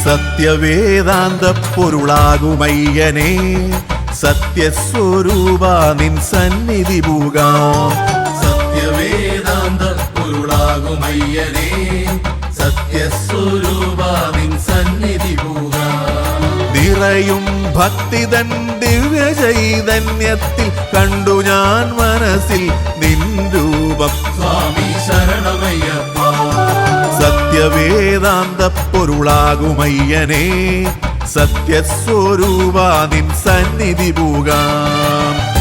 സത്യവേദാന്ത പൊരുളാകുമയ്യനേ സത്യസ്വരൂപ നിൻ സന്നിധി പൂകാം. സത്യവേദാന്ത പൊരുളാകുമയ്യനേ സത്യസ്വരൂപ നിൻ സന്നിധി പൂകാം. നിറയും ഭക്തിതൻ ദിവ്യ ചൈതന്യത്തിൽ കണ്ടു ഞാൻ മനസ്സിൽ നിൻ രൂപം. സ്വാമി ശരണമയ്യപ്പ. സത്യവേദാന്ത പൊരുളാകുമയ്യനേ സത്യസ്വരൂപ നിൻ സന്നിധി പൂകാം.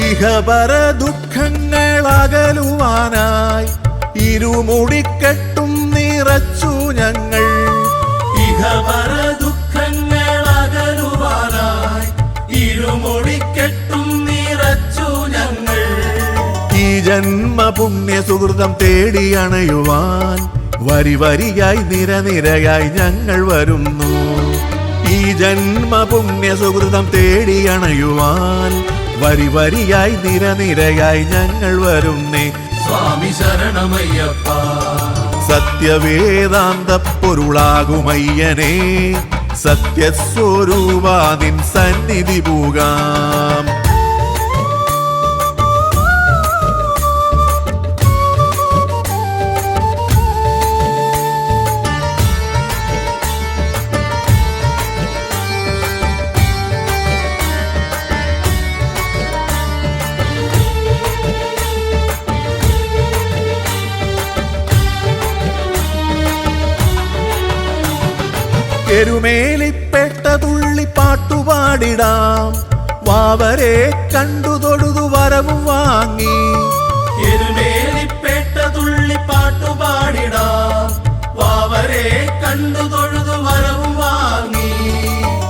ഇഹപര ദുഃഖങ്ങളകലുവാനായി ഇരുമുടിക്കെട്ടും നിറച്ചു ഞങ്ങൾ. ഇഹപര ദുഃഖങ്ങളകലുവാനായി ഇരുമുടിക്കെട്ടും നിറച്ചു ഞങ്ങൾ. ഈ ജന്മ പുണ്യ സുഹൃതം തേടിയണയുവാൻ വരി വരിയായി നിരനിരയായി ഞങ്ങൾ വരുന്നു. ഈ ജന്മ പുണ്യ സുഹൃതം തേടിയണയുവാൻ വരി വരിയായി നിരനിരയായി ഞങ്ങൾ വരുന്നേ. സ്വാമി ശരണമയ്യപ്പ. സത്യവേദാന്ത പൊരുളാകുമയ്യനേ സത്യസ്വരൂപ നിൻ സന്നിധി പൂകാം. എരുമേലിപ്പെട്ട തുള്ളി പാട്ടുപാടിടാം. വാവരെ കണ്ടു തൊഴുതു വരവും വാങ്ങി. എരുമേലിപ്പെട്ട തുള്ളി പാട്ടുപാടിടാം. വാവരെ കണ്ടു തൊഴുതു വരവും വാങ്ങി.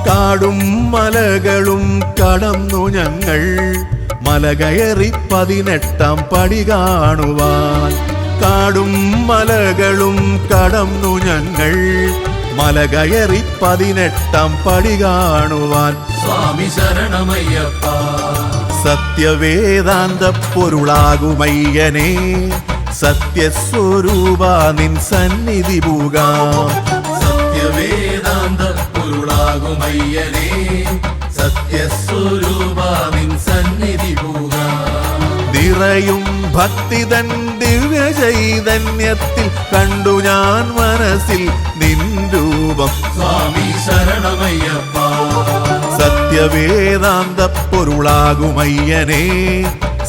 കാടും മലകളും കടന്നു ഞങ്ങൾ മല കയറി 18 പടി കാണുവാൻ. കാടും മലകളും കടന്നു ഞങ്ങൾ മല കയറി 18 പടി കാണുവാൻ. സ്വാമി ശരണമയ്യപ്പ. സത്യവേദാന്ത പൊരുളാകുമയ്യനേ സത്യസ്വരൂപ നിൻ സന്നിധി പൂകാം. സത്യവേദാന്ത പൊരുളാകുമയ്യനേ സത്യസ്വരൂപ നിൻ സന്നിധി പൂകാം. നിറയും ഭക്തിതൻ ദിവ്യ ചൈതന്യത്തിൽ കണ്ടു ഞാൻ മനസ്സിൽ നിൻ രൂപം. സ്വാമി ശരണമയ്യപ്പ. സത്യവേദാന്ത പൊരുളാകുമയ്യനേ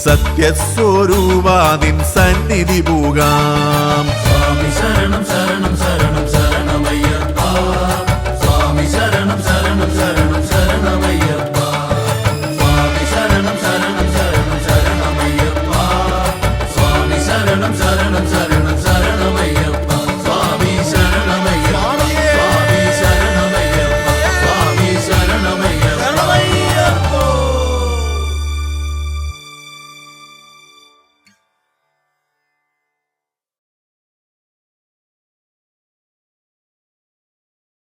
സത്യസ്വരൂപ നിൻ സന്നിധി പൂകാം. സ്വാമി ശരണം ശരണം ശരണം.